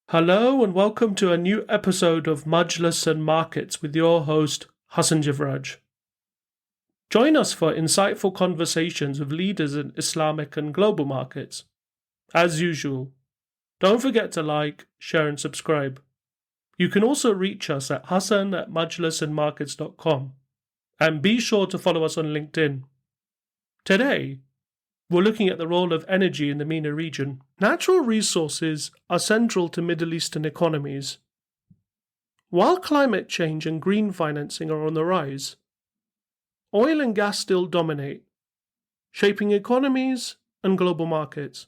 Hello and welcome to a new episode of Majlis and Markets with your host Hassan Jivraj. Join us for insightful conversations with leaders in Islamic and global markets. As usual, don't forget to like, share and subscribe. You can also reach us at hassan@majlisandmarkets.com and be sure to follow us on LinkedIn. Today, we're looking at the role of energy in the MENA region. Natural resources are central to Middle Eastern economies. While climate change and green financing are on the rise, oil and gas still dominate, shaping economies and global markets.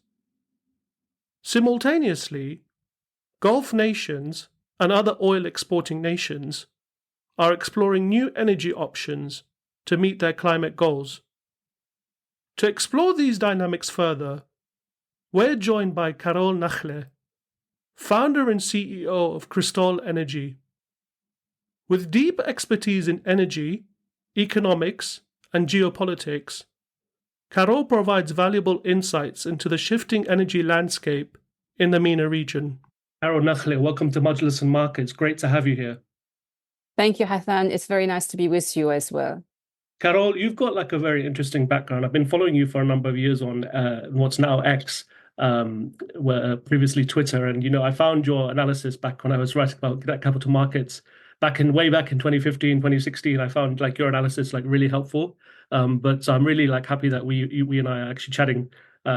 Simultaneously, Gulf nations and other oil exporting nations are exploring new energy options to meet their climate goals. To explore these dynamics further, we're joined by Carol Nachle, founder and CEO of Crystal Energy. With deep expertise in energy, economics, and geopolitics, Carol provides valuable insights into the shifting energy landscape in the MENA region. Carol Nachle, welcome to Majlis and Markets. Great to have you here. Thank you, Hassan. It's very nice to be with you as well. Carol, you've got like a very interesting background. I've been following you for a number of years on what's now X, previously Twitter. And, I found your analysis back when I was writing about that capital markets way back in 2015, 2016. I found like your analysis like really helpful. But I'm really like happy that we and I are actually chatting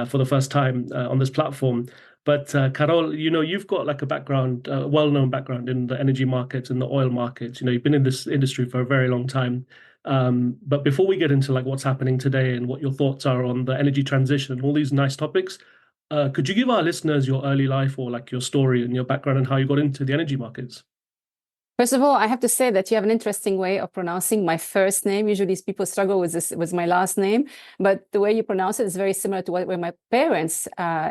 for the first time on this platform. But Carol, you've got like a background, well-known background in the energy markets and the oil markets. You've been in this industry for a very long time. But before we get into like what's happening today and what your thoughts are on the energy transition and all these nice topics, could you give our listeners your early life or like your story and your background and how you got into the energy markets? First of all, I have to say that you have an interesting way of pronouncing my first name. Usually people struggle with my last name, but the way you pronounce it is very similar to way my parents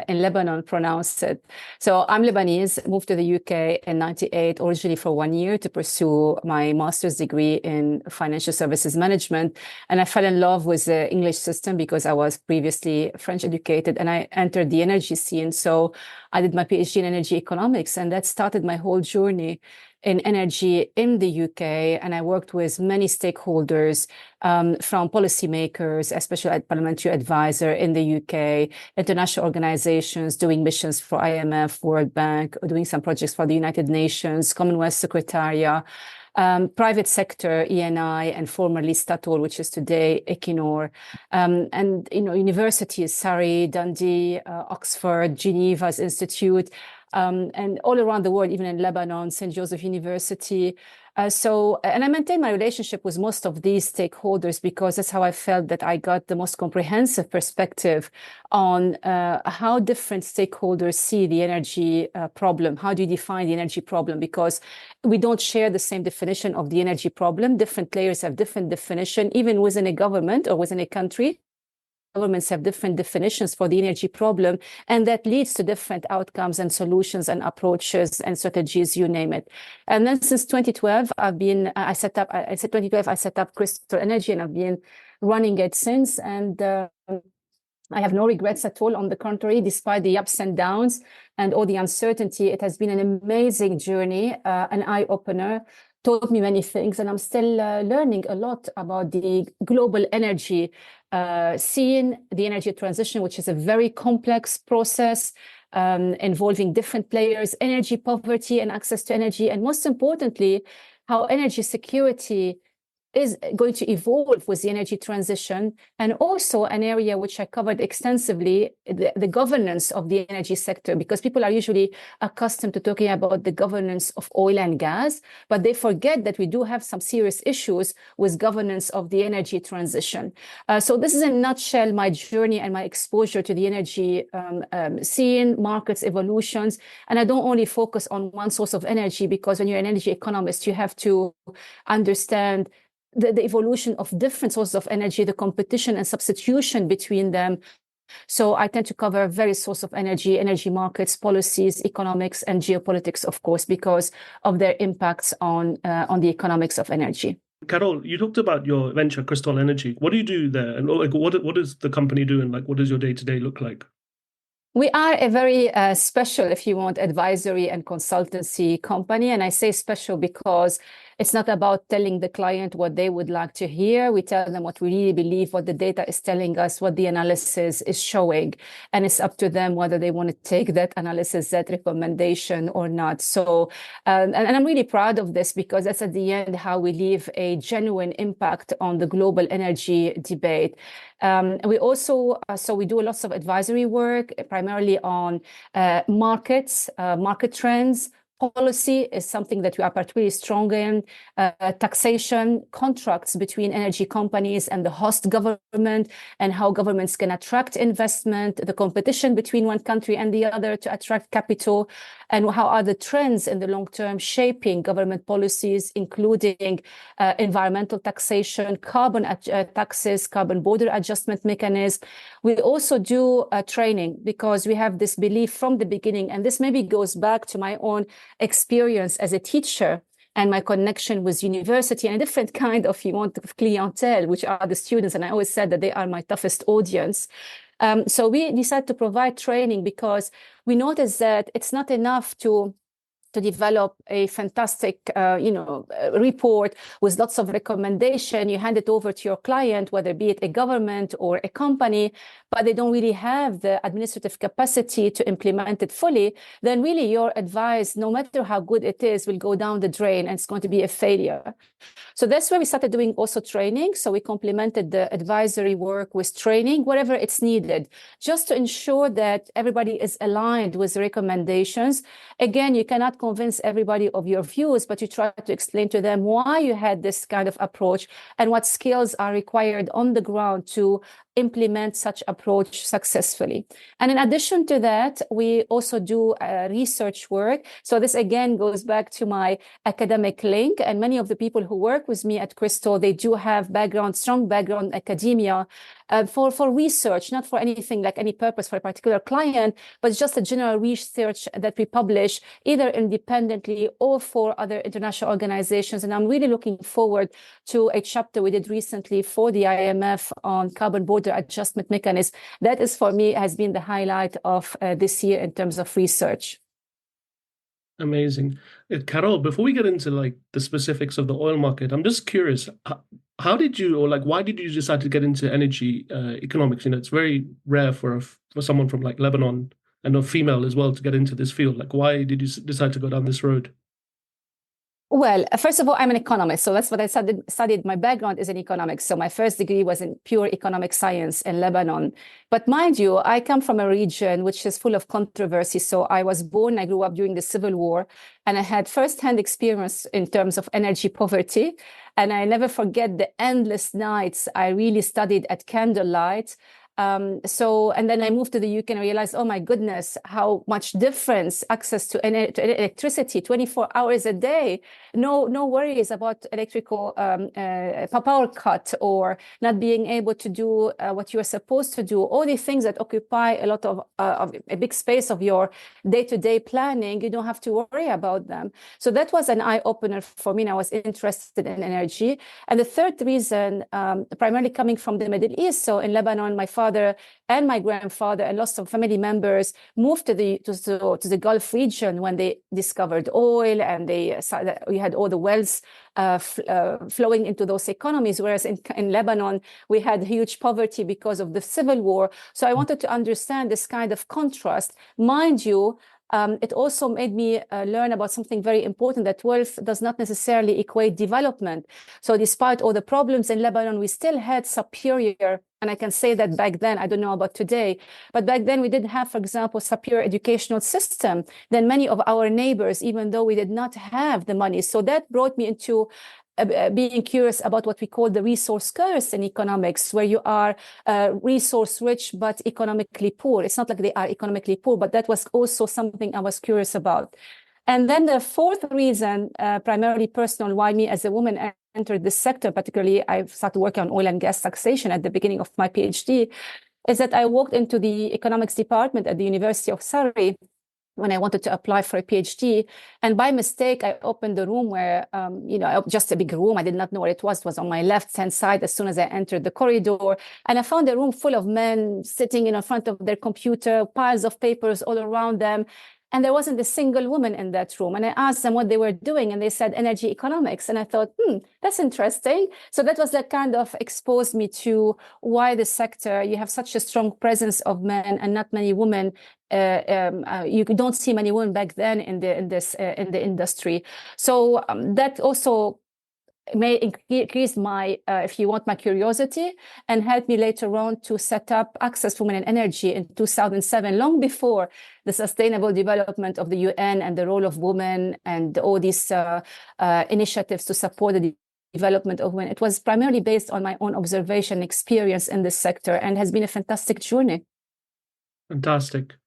in Lebanon pronounced it. So I'm Lebanese, moved to the UK in 98, originally for 1 year to pursue my master's degree in financial services management. And I fell in love with the English system because I was previously French educated and I entered the energy scene. So I did my PhD in energy economics, and that started my whole journey in energy in the UK, and I worked with many stakeholders from policymakers, especially parliamentary advisor in the UK, international organizations doing missions for IMF, World Bank, doing some projects for the United Nations, Commonwealth Secretariat, private sector, ENI, and formerly Statoil, which is today Equinor, and universities, Surrey, Dundee, Oxford, Geneva's Institute, and all around the world, even in Lebanon, St. Joseph University. And I maintain my relationship with most of these stakeholders because that's how I felt that I got the most comprehensive perspective on how different stakeholders see the energy problem. How do you define the energy problem? Because we don't share the same definition of the energy problem. Different players have different definition, even within a government or within a country. Governments have different definitions for the energy problem, and that leads to different outcomes and solutions and approaches and strategies, you name it. And then since 2012, I set up Crystal Energy, and I've been running it since. And I have no regrets at all. On the contrary, despite the ups and downs and all the uncertainty, it has been an amazing journey, an eye-opener, taught me many things, and I'm still learning a lot about the global energy scene, the energy transition, which is a very complex process involving different players, energy poverty and access to energy, and most importantly, how energy security is going to evolve with the energy transition, and also an area which I covered extensively, the governance of the energy sector, because people are usually accustomed to talking about the governance of oil and gas, but they forget that we do have some serious issues with governance of the energy transition. So this is in a nutshell my journey and my exposure to the energy scene, markets, evolutions. And I don't only focus on one source of energy, because when you're an energy economist, you have to understand the evolution of different sources of energy, the competition and substitution between them. So I tend to cover various sources of energy markets, policies, economics, and geopolitics, of course, because of their impacts on the economics of energy. Carol, you talked about your venture, Crystal Energy. What do you do there? And like, what does the company do? And like, what does your day-to-day look like? We are a very special, if you want, advisory and consultancy company. And I say special because it's not about telling the client what they would like to hear. We tell them what we really believe, what the data is telling us, what the analysis is showing. And it's up to them whether they want to take that analysis, that recommendation or not. So, and I'm really proud of this because that's at the end how we leave a genuine impact on the global energy debate. We also, so we do lots of advisory work, primarily on markets, market trends. Policy is something that we are particularly strong in. Taxation, contracts between energy companies and the host government, and how governments can attract investment, the competition between one country and the other to attract capital, and how are the trends in the long term shaping government policies, including environmental taxation, carbon taxes, carbon border adjustment mechanism. We also do training because we have this belief from the beginning, and this maybe goes back to my own experience as a teacher and my connection with university and a different kind of, you want, of clientele, which are the students. And I always said that they are my toughest audience. So we decided to provide training because we noticed that it's not enough to develop a fantastic, report with lots of recommendation. You hand it over to your client, whether be it a government or a company, but they don't really have the administrative capacity to implement it fully, then really your advice, no matter how good it is, will go down the drain and it's going to be a failure. So that's where we started doing also training. So we complemented the advisory work with training, wherever it's needed, just to ensure that everybody is aligned with recommendations. Again, you cannot convince everybody of your views, but you try to explain to them why you had this kind of approach and what skills are required on the ground to implement such approach successfully. And in addition to that, we also do research work. So this again goes back to my academic link, and many of the people who work with me at Crystal, they do have strong background in academia for research, not for anything like any purpose for a particular client, but just a general research that we publish either independently or for other international organizations. And I'm really looking forward to a chapter we did recently for the IMF on carbon border adjustment mechanism. That is, for me, has been the highlight of this year in terms of research. Amazing. Carol, before we get into like the specifics of the oil market, I'm just curious, how did you, or like, why did you decide to get into energy economics? You know, it's very rare for someone from like Lebanon and a female as well to get into this field. Like, why did you decide to go down this road? Well, first of all, I'm an economist. So that's what I studied. My background is in economics. So my first degree was in pure economic science in Lebanon. But mind you, I come from a region which is full of controversy. So I grew up during the Civil War, and I had firsthand experience in terms of energy poverty. And I never forget the endless nights I really studied at candlelight. And then I moved to the UK and realized, oh my goodness, how much difference access to electricity 24 hours a day. No worries about electrical power cut or not being able to do what you are supposed to do. All these things that occupy a lot of a big space of your day-to-day planning, you don't have to worry about them. So that was an eye-opener for me, and I was interested in energy. And the third reason, primarily coming from the Middle East. So in Lebanon, my father and my grandfather and lots of family members moved to the Gulf region when they discovered oil, and we had all the wells flowing into those economies, whereas in Lebanon, we had huge poverty because of the civil war. So I wanted to understand this kind of contrast. Mind you, it also made me learn about something very important, that wealth does not necessarily equate development. So despite all the problems in Lebanon, we still had superior, and I can say that back then, I don't know about today, but back then we did have, for example, superior educational system than many of our neighbors, even though we did not have the money. So that brought me into being curious about what we call the resource curse in economics, where you are resource rich but economically poor. It's not like they are economically poor, but that was also something I was curious about. And then the fourth reason, primarily personal, why me as a woman entered this sector, particularly I started working on oil and gas taxation at the beginning of my PhD, is that I walked into the economics department at the University of Surrey, when I wanted to apply for a PhD. And by mistake, I opened the room where, just a big room. I did not know what it was. It was on my left-hand side as soon as I entered the corridor. And I found a room full of men sitting in front of their computer, piles of papers all around them. And there wasn't a single woman in that room. And I asked them what they were doing, and they said energy economics. And I thought, that's interesting. So that was that kind of exposed me to why the sector, you have such a strong presence of men and not many women. You don't see many women back then in the industry. So that also may increase my, if you want, my curiosity, and help me later on to set up Access for Women in Energy in 2007, long before the sustainable development of the UN and the role of women and all these initiatives to support the development of women. It was primarily based on my own observation experience in this sector, and has been a fantastic journey. Fantastic.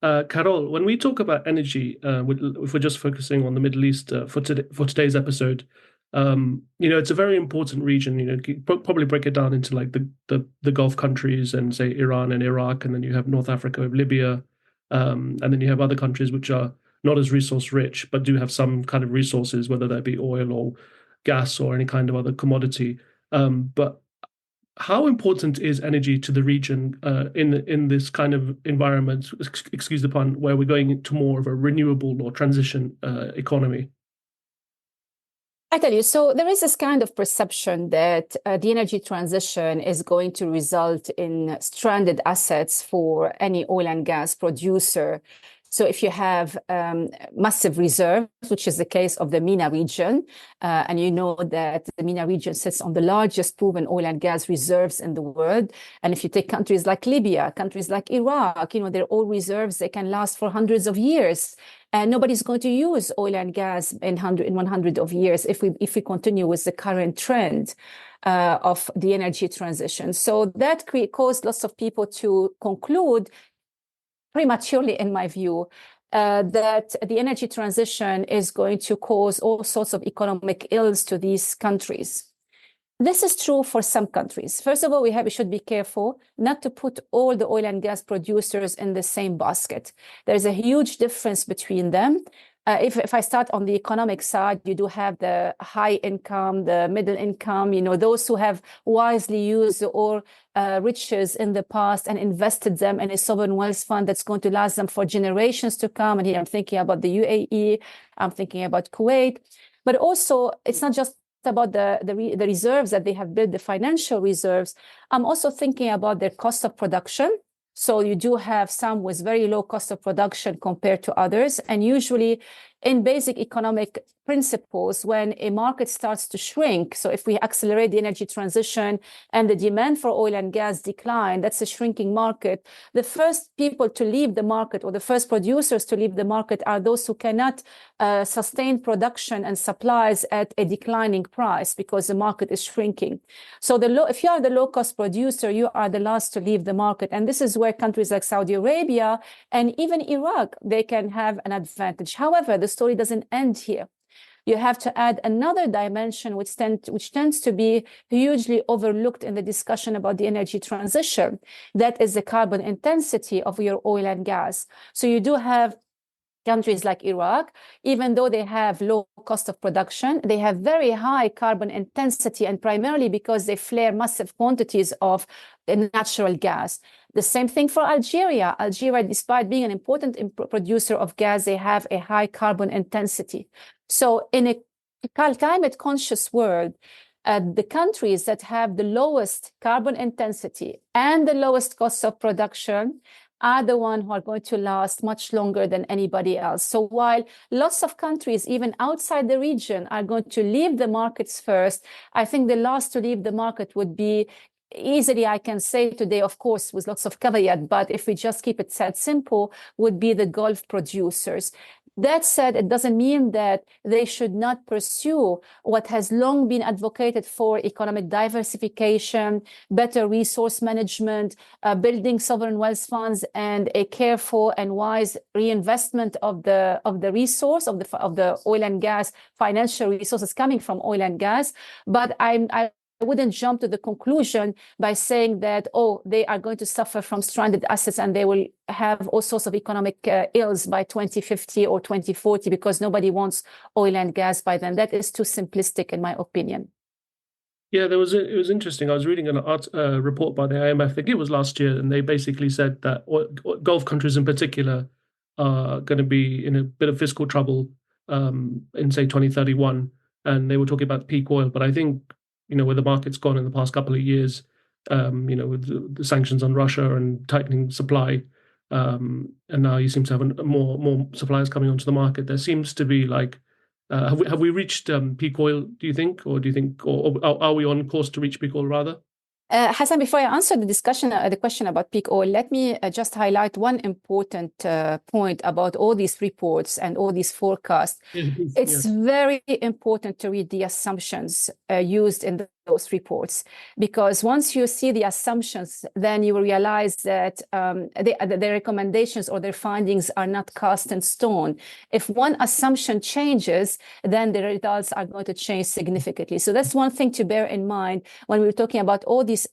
Carol, when we talk about energy, if we're just focusing on the Middle East for today's episode, it's a very important region. You probably break it down into like the Gulf countries and say Iran and Iraq, and then you have North Africa with Libya, and then you have other countries which are not as resource rich, but do have some kind of resources, whether that be oil or gas or any kind of other commodity. But how important is energy to the region in this kind of environment, excuse the pun, where we're going into more of a renewable or transition economy? I tell you, so there is this kind of perception that the energy transition is going to result in stranded assets for any oil and gas producer. So if you have massive reserves, which is the case of the MENA region, and you know that the MENA region sits on the largest proven oil and gas reserves in the world. And if you take countries like Libya, countries like Iraq, they're all reserves, they can last for hundreds of years. And nobody's going to use oil and gas in 100 of years if we continue with the current trend of the energy transition. So that caused lots of people to conclude prematurely, in my view, that the energy transition is going to cause all sorts of economic ills to these countries. This is true for some countries. First of all, we should be careful not to put all the oil and gas producers in the same basket. There's a huge difference between them. If I start on the economic side, you do have the high income, the middle income, those who have wisely used the oil riches in the past and invested them in a sovereign wealth fund that's going to last them for generations to come. And here I'm thinking about the UAE, I'm thinking about Kuwait. But also, it's not just about the reserves that they have built, the financial reserves. I'm also thinking about their cost of production. So you do have some with very low cost of production compared to others. And usually in basic economic principles, when a market starts to shrink, so if we accelerate the energy transition and the demand for oil and gas decline, that's a shrinking market. The first people to leave the market, or the first producers to leave the market, are those who cannot sustain production and supplies at a declining price because the market is shrinking. So if you are the low-cost producer, you are the last to leave the market. And this is where countries like Saudi Arabia and even Iraq, they can have an advantage. However, the story doesn't end here. You have to add another dimension which tends to be hugely overlooked in the discussion about the energy transition. That is the carbon intensity of your oil and gas. So you do have countries like Iraq, even though they have low cost of production, they have very high carbon intensity, and primarily because they flare massive quantities of natural gas. The same thing for Algeria. Algeria, despite being an important producer of gas, they have a high carbon intensity. So in a climate conscious world, the countries that have the lowest carbon intensity and the lowest cost of production are the ones who are going to last much longer than anybody else. So while lots of countries, even outside the region, are going to leave the markets first, I think the last to leave the market would be easily, I can say today, of course, with lots of caveat, but if we just keep it said simple, would be the Gulf producers. That said, it doesn't mean that they should not pursue what has long been advocated for: economic diversification, better resource management, building sovereign wealth funds, and a careful and wise reinvestment of the resource of the oil and gas, financial resources coming from oil and gas. But I wouldn't jump to the conclusion by saying that, oh, they are going to suffer from stranded assets and they will have all sorts of economic ills by 2050 or 2040 because nobody wants oil and gas by then. That is too simplistic, in my opinion. Yeah, it was interesting. I was reading an report by the IMF, I think it was last year, and they basically said that Gulf countries in particular are going to be in a bit of fiscal trouble in, say, 2031. And they were talking about peak oil. But I think, where the market's gone in the past couple of years, with the sanctions on Russia and tightening supply, and now you seem to have more suppliers coming onto the market, there seems to be like have we reached peak oil, do you think? Or do you think, or are we on course to reach peak oil rather? Hassan, before I answer the question about peak oil, let me just highlight one important point about all these reports and all these forecasts. It's very important to read the assumptions used in those reports, because once you see the assumptions, then you will realize that their recommendations or their findings are not cast in stone. If one assumption changes, then the results are going to change significantly. So that's one thing to bear in mind when we're talking about all these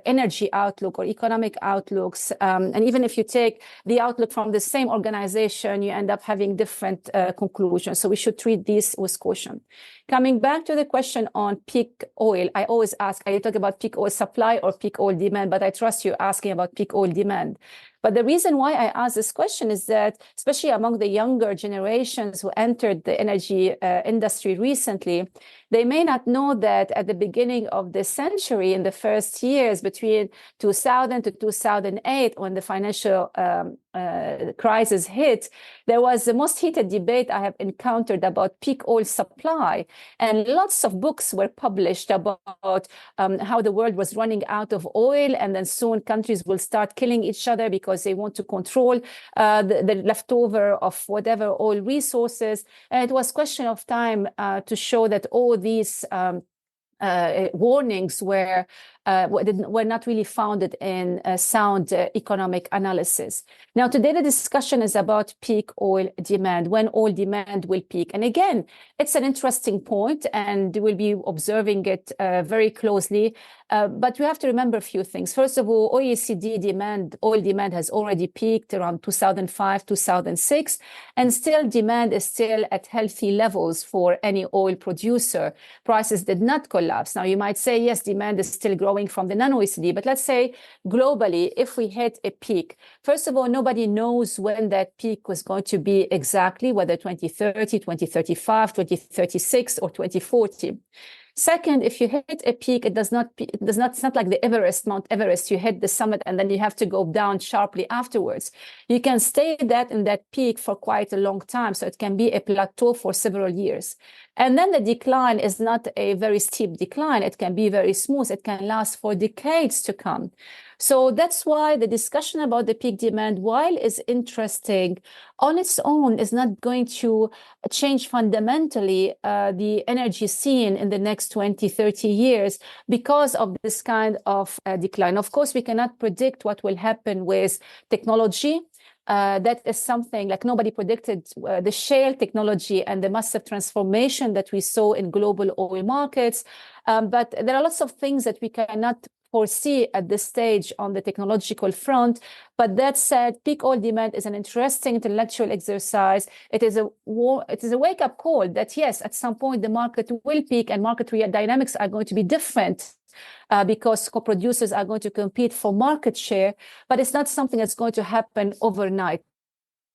energy outlook or economic outlooks. And even if you take the outlook from the same organization, you end up having different conclusions. So we should treat these with caution. Coming back to the question on peak oil, I always ask, are you talking about peak oil supply or peak oil demand? But I trust you're asking about peak oil demand. But the reason why I ask this question is that, especially among the younger generations who entered the energy industry recently, they may not know that at the beginning of the century, in the first years between 2000 to 2008, when the financial crisis hit, there was the most heated debate I have encountered about peak oil supply. And lots of books were published about how the world was running out of oil, and then soon countries will start killing each other because they want to control the leftover of whatever oil resources. And it was a question of time to show that all these warnings were not really founded in sound economic analysis. Now, today the discussion is about peak oil demand, when oil demand will peak. And again, it's an interesting point, and we'll be observing it very closely. But we have to remember a few things. First of all, OECD oil demand has already peaked around 2005, 2006, and still demand is still at healthy levels for any oil producer. Prices did not collapse. Now, you might say, yes, demand is still growing from the non-OECD, but let's say globally, if we hit a peak, first of all, nobody knows when that peak was going to be exactly, whether 2030, 2035, 2036, or 2040. Second, if you hit a peak, it's not like the Mount Everest. You hit the summit and then you have to go down sharply afterwards. You can stay in that peak for quite a long time. So it can be a plateau for several years. And then the decline is not a very steep decline. It can be very smooth. It can last for decades to come. So that's why the discussion about the peak demand, while is interesting, on its own is not going to change fundamentally the energy scene in the next 20, 30 years because of this kind of decline. Of course, we cannot predict what will happen with technology. That is something like nobody predicted the shale technology and the massive transformation that we saw in global oil markets. But there are lots of things that we cannot foresee at this stage on the technological front. But that said, peak oil demand is an interesting intellectual exercise. It is a wake-up call that, yes, at some point the market will peak and market dynamics are going to be different because co-producers are going to compete for market share, but it's not something that's going to happen overnight.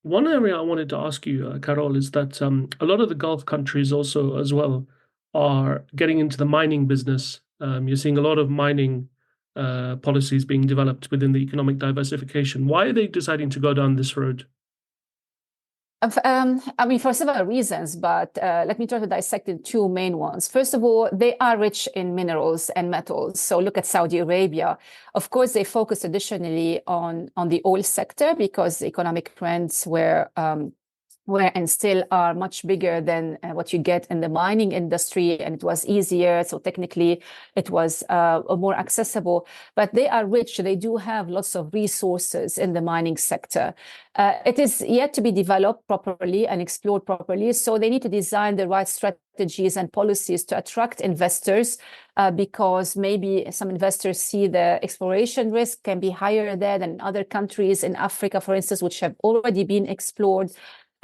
One area I wanted to ask you, Carol, is that a lot of the Gulf countries also as well are getting into the mining business. You're seeing a lot of mining policies being developed within the economic diversification. Why are they deciding to go down this road? I mean, for several reasons, but let me try to dissect the two main ones. First of all, they are rich in minerals and metals. So look at Saudi Arabia. Of course, they focus additionally on the oil sector because the economic trends were were and still are much bigger than what you get in the mining industry, and it was easier. So technically, it was more accessible. But they are rich. They do have lots of resources in the mining sector. It is yet to be developed properly and explored properly. So they need to design the right strategies and policies to attract investors, because maybe some investors see the exploration risk can be higher there than in other countries in Africa, for instance, which have already been explored.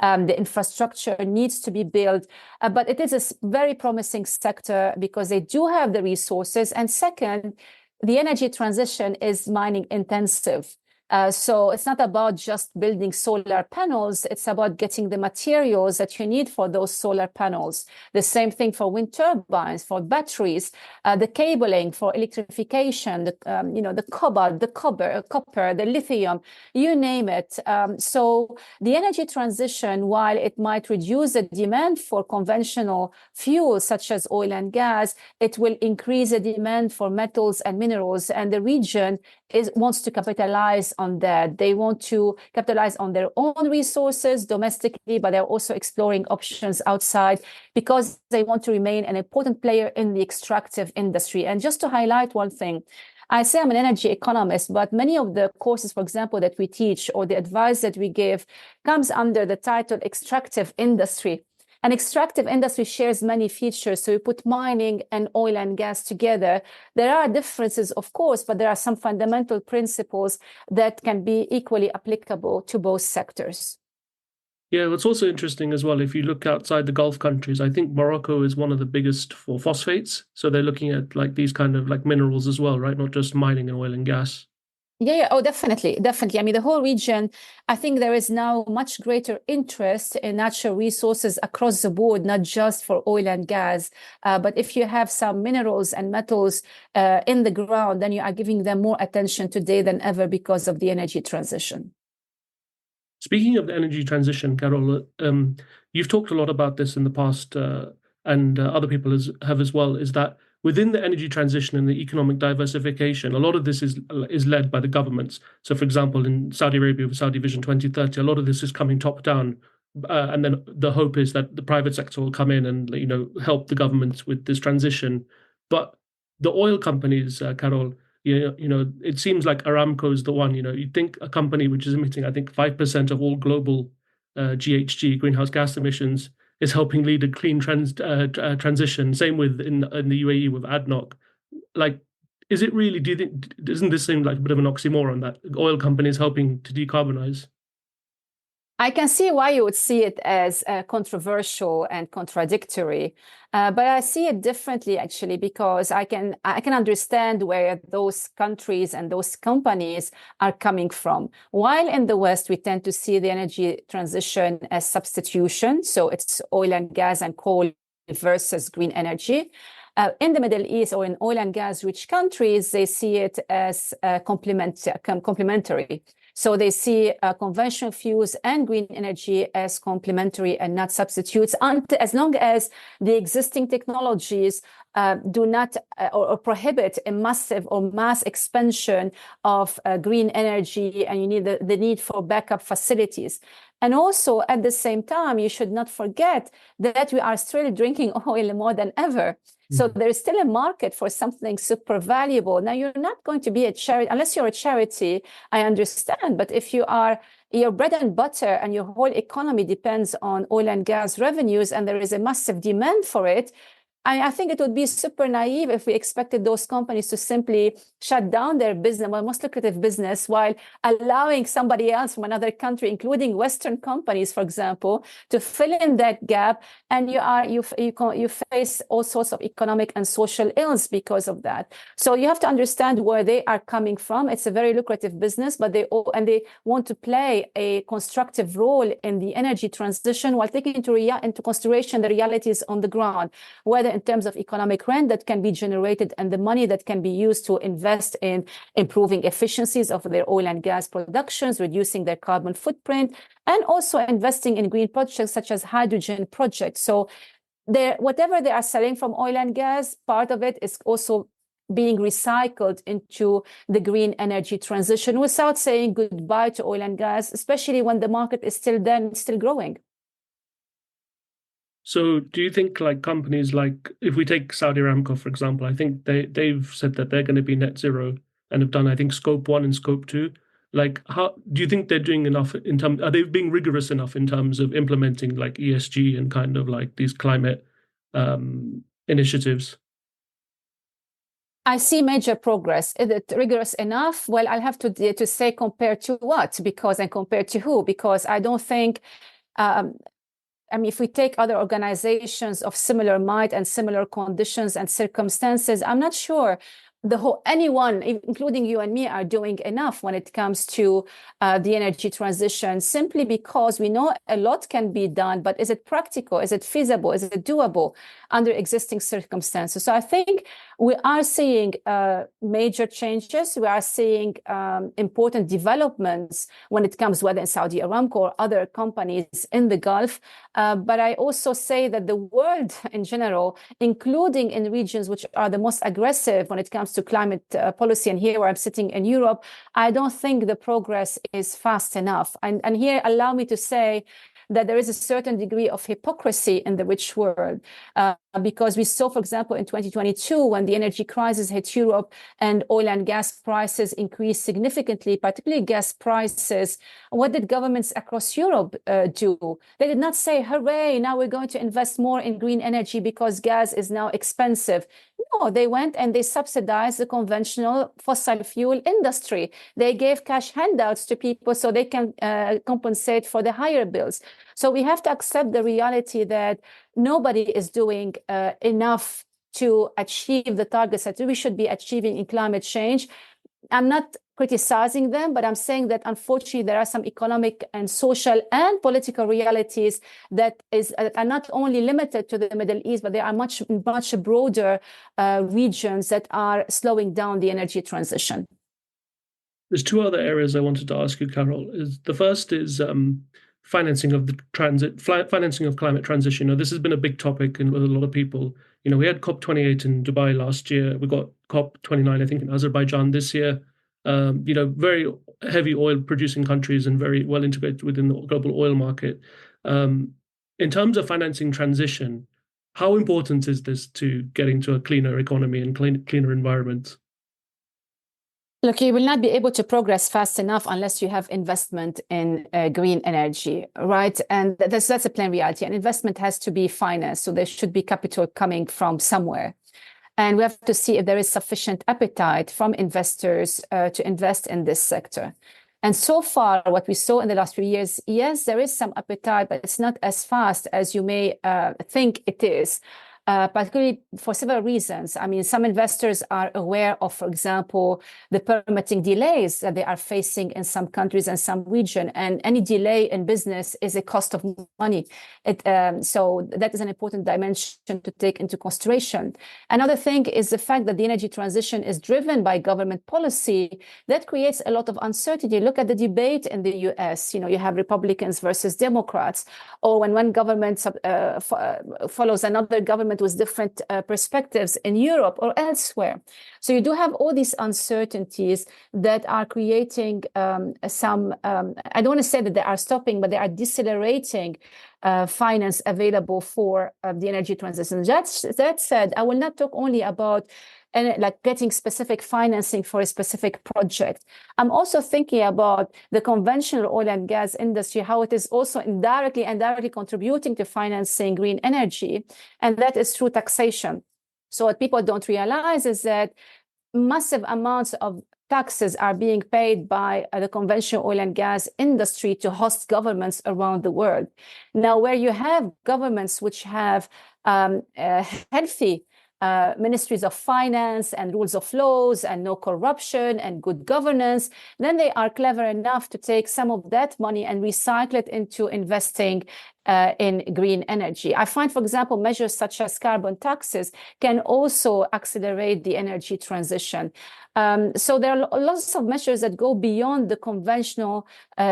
The infrastructure needs to be built, but it is a very promising sector because they do have the resources. And second, the energy transition is mining intensive. So it's not about just building solar panels, it's about getting the materials that you need for those solar panels. The same thing for wind turbines, for batteries, the cabling for electrification, the cobalt, the copper, the lithium, you name it. So the energy transition, while it might reduce the demand for conventional fuels such as oil and gas, it will increase the demand for metals and minerals, and the region wants to capitalize on that. They want to capitalize on their own resources domestically, but they're also exploring options outside because they want to remain an important player in the extractive industry. And just to highlight one thing, I say I'm an energy economist, but many of the courses, for example, that we teach or the advice that we give comes under the title extractive industry. An extractive industry shares many features. So you put mining and oil and gas together. There are differences, of course, but there are some fundamental principles that can be equally applicable to both sectors. Yeah, what's also interesting as well, if you look outside the Gulf countries, I think Morocco is one of the biggest for phosphates. So they're looking at like these kind of like minerals as well, right? Not just mining and oil and gas. Yeah. Oh, definitely. I mean, the whole region, I think there is now much greater interest in natural resources across the board, not just for oil and gas. But if you have some minerals and metals in the ground, then you are giving them more attention today than ever because of the energy transition. Speaking of the energy transition, Carol, you've talked a lot about this in the past, and other people have as well, is that within the energy transition and the economic diversification, a lot of this is led by the governments. So, for example, in Saudi Arabia with Saudi Vision 2030, a lot of this is coming top down, and then the hope is that the private sector will come in and help the governments with this transition. But the oil companies, Carol, it seems like Aramco is the one. You'd think a company which is emitting, I think, 5% of all global GHG greenhouse gas emissions is helping lead a clean transition. Same with in the UAE with ADNOC. Like, is it really? Do you think? Doesn't this seem like a bit of an oxymoron that oil companies helping to decarbonize? I can see why you would see it as controversial and contradictory, but I see it differently actually, because I can understand where those countries and those companies are coming from. While in the West we tend to see the energy transition as substitution, so it's oil and gas and coal versus green energy. In the Middle East or in oil and gas rich countries, they see it as complementary. So they see conventional fuels and green energy as complementary and not substitutes, as long as the existing technologies do not or prohibit a massive or mass expansion of green energy, and you need the need for backup facilities. And also, at the same time, you should not forget that we are still drinking oil more than ever. So there is still a market for something super valuable. Now, you're not going to be a charity, unless you're a charity, I understand. But if you are, your bread and butter and your whole economy depends on oil and gas revenues, and there is a massive demand for it, I think it would be super naive if we expected those companies to simply shut down their business, well, most lucrative business, while allowing somebody else from another country, including Western companies, for example, to fill in that gap. And you face all sorts of economic and social ills because of that. So you have to understand where they are coming from. It's a very lucrative business, but they want to play a constructive role in the energy transition while taking into consideration the realities on the ground, whether in terms of economic rent that can be generated and the money that can be used to invest in improving efficiencies of their oil and gas productions, reducing their carbon footprint, and also investing in green projects such as hydrogen projects. So whatever they are selling from oil and gas, part of it is also being recycled into the green energy transition without saying goodbye to oil and gas, especially when the market is still there and still growing. So do you think like companies like if we take Saudi Aramco, for example, I think they've said that they're going to be net zero and have done, I think, scope one and scope two. Like how do you think they're doing enough in terms, are they being rigorous enough in terms of implementing like ESG and kind of like these climate initiatives? I see major progress. Is it rigorous enough? Well, I'll have to say compared to what? Because and compared to who? Because I don't think I mean, if we take other organizations of similar might and similar conditions and circumstances, I'm not sure anyone, including you and me, are doing enough when it comes to the energy transition, simply because we know a lot can be done, but is it practical? Is it feasible? Is it doable under existing circumstances? So I think we are seeing major changes. We are seeing important developments when it comes whether in Saudi Aramco or other companies in the Gulf. But I also say that the world in general, including in regions which are the most aggressive when it comes to climate policy, and here where I'm sitting in Europe, I don't think the progress is fast enough. And here, allow me to say that there is a certain degree of hypocrisy in the rich world. Because we saw, for example, in 2022, when the energy crisis hit Europe and oil and gas prices increased significantly, particularly gas prices, what did governments across Europe do? They did not say, hooray, now we're going to invest more in green energy because gas is now expensive. No, they went and they subsidized the conventional fossil fuel industry. They gave cash handouts to people so they can compensate for the higher bills. So we have to accept the reality that nobody is doing enough to achieve the targets that we should be achieving in climate change. I'm not criticizing them, but I'm saying that unfortunately there are some economic and social and political realities that are not only limited to the Middle East, but there are much broader regions that are slowing down the energy transition. There's two other areas I wanted to ask you, Carol. Is the first is financing of financing of climate transition. Now, this has been a big topic and with a lot of people. We had COP28 in Dubai last year. We got COP29, I think, in Azerbaijan this year. Very heavy oil producing countries and very well integrated within the global oil market. In terms of financing transition, how important is this to getting to a cleaner economy and cleaner environment? Look, you will not be able to progress fast enough unless you have investment in green energy, right? And that's a plain reality. And investment has to be financed. So there should be capital coming from somewhere. And we have to see if there is sufficient appetite from investors to invest in this sector. And so far, what we saw in the last few years, yes, there is some appetite, but it's not as fast as you may think it is. Particularly for several reasons. I mean, some investors are aware of, for example, the permitting delays that they are facing in some countries and some region, and any delay in business is a cost of money. So that is an important dimension to take into consideration. Another thing is the fact that the energy transition is driven by government policy that creates a lot of uncertainty. Look at the debate in the US. You have Republicans versus Democrats, or when one government follows another government with different perspectives in Europe or elsewhere. So you do have all these uncertainties that are creating some, I don't want to say that they are stopping, but they are decelerating finance available for the energy transition. That said, I will not talk only about like getting specific financing for a specific project. I'm also thinking about the conventional oil and gas industry, how it is also indirectly contributing to financing green energy, and that is through taxation. So what people don't realize is that massive amounts of taxes are being paid by the conventional oil and gas industry to host governments around the world. Now, where you have governments which have healthy ministries of finance and rules of laws and no corruption and good governance, then they are clever enough to take some of that money and recycle it into investing in green energy. I find, for example, measures such as carbon taxes can also accelerate the energy transition. So there are lots of measures that go beyond the conventional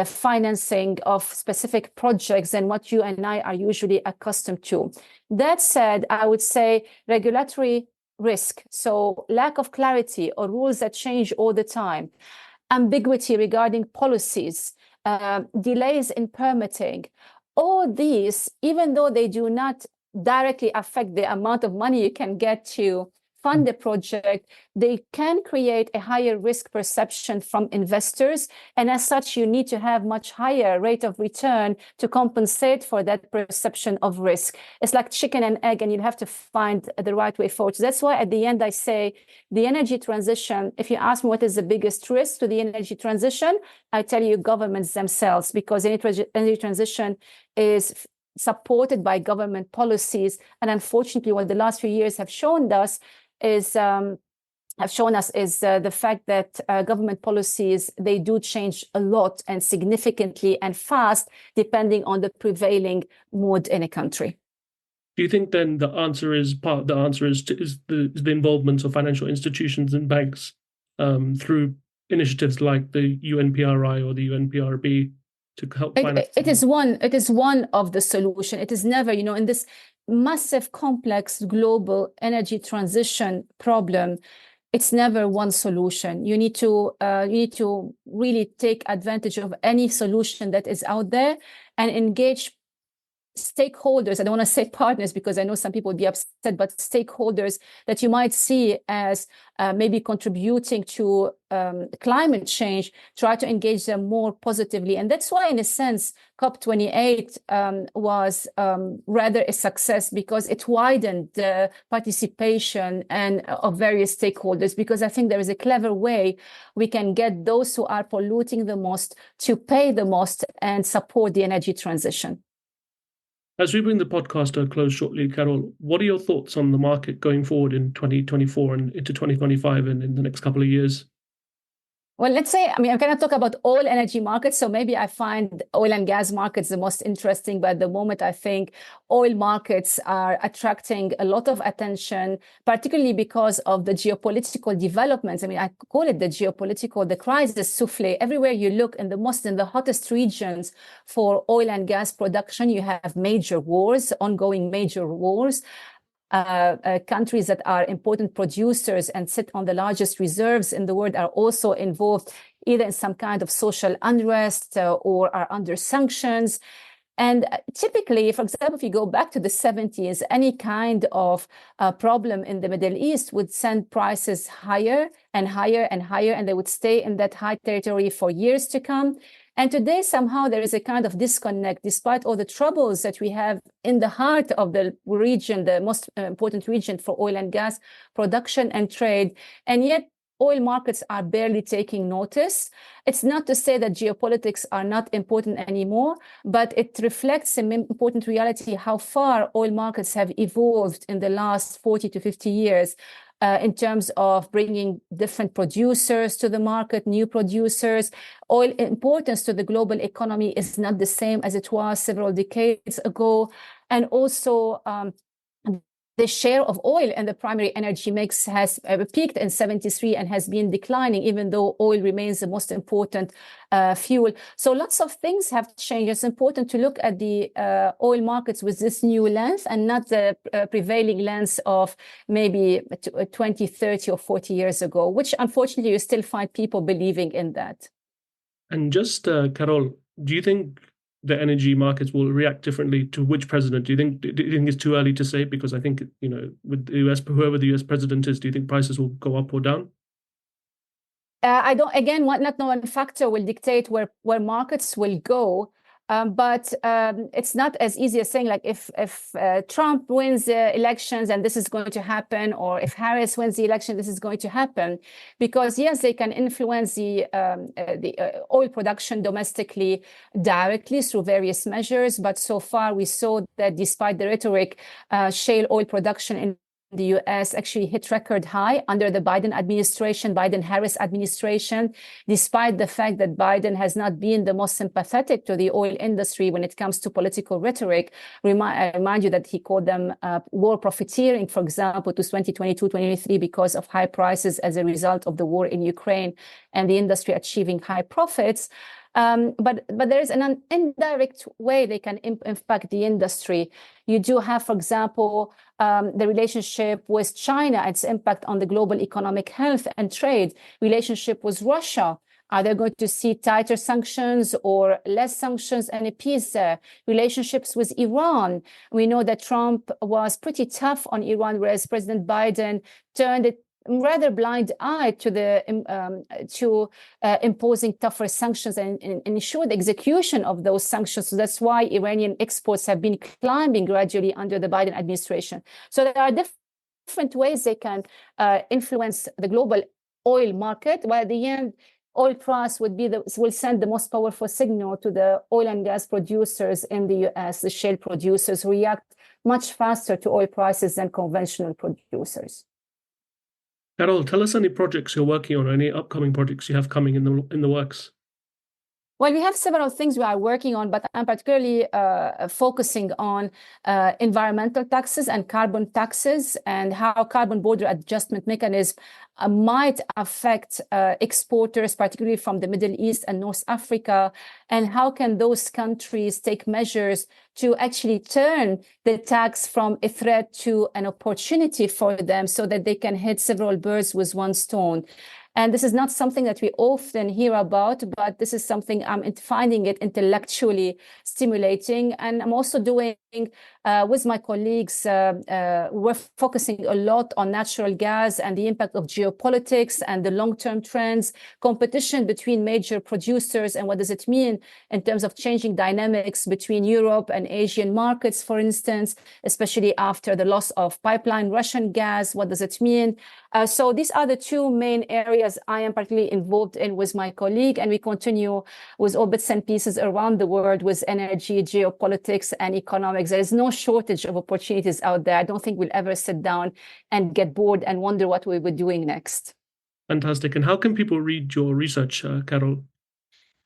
financing of specific projects and what you and I are usually accustomed to. That said, I would say regulatory risk, so lack of clarity or rules that change all the time, ambiguity regarding policies, delays in permitting, all these, even though they do not directly affect the amount of money you can get to fund the project. They can create a higher risk perception from investors. And as such, you need to have much higher rate of return to compensate for that perception of risk. It's like chicken and egg, and you have to find the right way forward. So that's why at the end I say the energy transition, if you ask me what is the biggest risk to the energy transition, I tell you governments themselves, because energy transition is supported by government policies. And unfortunately, what the last few years have shown us is the fact that government policies, they do change a lot and significantly and fast, depending on the prevailing mood in a country. Do you think then the answer is the involvement of financial institutions and banks through initiatives like the UNPRI or the UNPRB to help finance? It is one of the solution. It is never, in this massive, complex global energy transition problem, it's never one solution. You need to really take advantage of any solution that is out there and engage stakeholders. I don't want to say partners because I know some people would be upset, but stakeholders that you might see as maybe contributing to climate change, try to engage them more positively. And that's why, in a sense, COP28 was rather a success, because it widened the participation of various stakeholders, because I think there is a clever way we can get those who are polluting the most to pay the most and support the energy transition. As we bring the podcast to a close shortly, Carol, what are your thoughts on the market going forward in 2024 and into 2025 and in the next couple of years? Well, let's say, I'm going to talk about all energy markets. So maybe I find oil and gas markets the most interesting. But at the moment, I think oil markets are attracting a lot of attention, particularly because of the geopolitical developments. I call it the crisis souffle. Everywhere you look, in the hottest regions for oil and gas production, you have major wars, ongoing major wars. Countries that are important producers and sit on the largest reserves in the world are also involved either in some kind of social unrest or are under sanctions. And typically, for example, if you go back to the 70s, any kind of problem in the Middle East would send prices higher and higher and higher, and they would stay in that high territory for years to come. And today, somehow, there is a kind of disconnect, despite all the troubles that we have in the heart of the region, the most important region for oil and gas production and trade. And yet, oil markets are barely taking notice. It's not to say that geopolitics are not important anymore, but it reflects an important reality, how far oil markets have evolved in the last 40 to 50 years. In terms of bringing different producers to the market, new producers. Oil importance to the global economy is not the same as it was several decades ago. And also, the share of oil in the primary energy mix has peaked in 73 and has been declining, even though oil remains the most important fuel. So lots of things have changed. It's important to look at the oil markets with this new lens and not the prevailing lens of maybe 20, 30 or 40 years ago, which unfortunately you still find people believing in that. And just, Carol, do you think the energy markets will react differently to which president? Do you think it's too early to say? Because I think, with the US, whoever the US president is, do you think prices will go up or down? I don't, again, not one factor will dictate where markets will go. But it's not as easy as saying, like, if Trump wins the elections and this is going to happen, or if Harris wins the election, this is going to happen. Because yes, they can influence the oil production domestically directly through various measures. But so far, we saw that despite the rhetoric, shale oil production in the US actually hit record high under the Biden-Harris administration, despite the fact that Biden has not been the most sympathetic to the oil industry when it comes to political rhetoric. I remind you that he called them war profiteering, for example, to 2022-23 because of high prices as a result of the war in Ukraine and the industry achieving high profits. But there is an indirect way they can impact the industry. You do have, for example, the relationship with China, its impact on the global economic health and trade, relationship with Russia, Are they going to see tighter sanctions or less sanctions and appease relationships with Iran? We know that Trump was pretty tough on Iran, whereas President Biden turned it rather blind eye to imposing tougher sanctions and ensure the execution of those sanctions. So that's why Iranian exports have been climbing gradually under the Biden administration. So there are different ways they can influence the global oil market, while at the end, oil price will send the most powerful signal to the oil and gas producers in the US, the shale producers, who react much faster to oil prices than conventional producers. Carol, tell us any projects you're working on, or any upcoming projects you have coming in the works. Well, we have several things we are working on, but I'm particularly focusing on environmental taxes and carbon taxes, and how carbon border adjustment mechanism might affect exporters, particularly from the Middle East and North Africa, and how can those countries take measures to actually turn the tax from a threat to an opportunity for them, so that they can hit several birds with one stone. And this is not something that we often hear about, but this is something I'm finding it intellectually stimulating. And I'm also doing with my colleagues, we're focusing a lot on natural gas and the impact of geopolitics and the long-term trends, competition between major producers, and what does it mean in terms of changing dynamics between Europe and Asian markets, for instance, especially after the loss of pipeline Russian gas. What does it mean? So these are the two main areas I am particularly involved in with my colleague, and we continue with all bits and pieces around the world with energy, geopolitics, and economics. There is no shortage of opportunities out there. I don't think we'll ever sit down and get bored and wonder what we were doing next. Fantastic. And how can people read your research, Carol?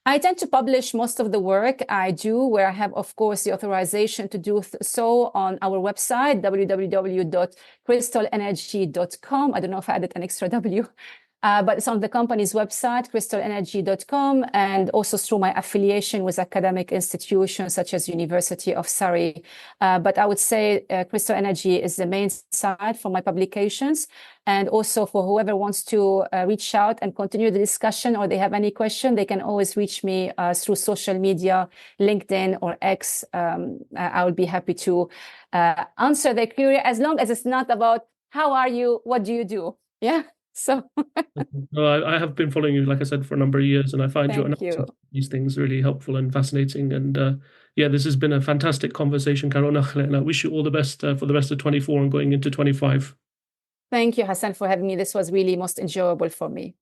I tend to publish most of the work I do, where I have, of course, the authorization to do so, on our website, www.crystalenergy.com. I don't know if I added an extra W. But it's on the company's website, crystalenergy.com, and also through my affiliation with academic institutions such as University of Surrey. But I would say Crystal Energy is the main site for my publications. And also for whoever wants to reach out and continue the discussion, or they have any question, they can always reach me through social media, LinkedIn or X. I would be happy to answer their query, as long as it's not about how are you, what do you do? Yeah. So I have been following you, like I said, for a number of years, and I find your thank you. analysis of these things really helpful and fascinating. And yeah, this has been a fantastic conversation, Carol, and I wish you all the best for the rest of 24 and going into 25. Thank you, Hassan, for having me. This was really most enjoyable for me.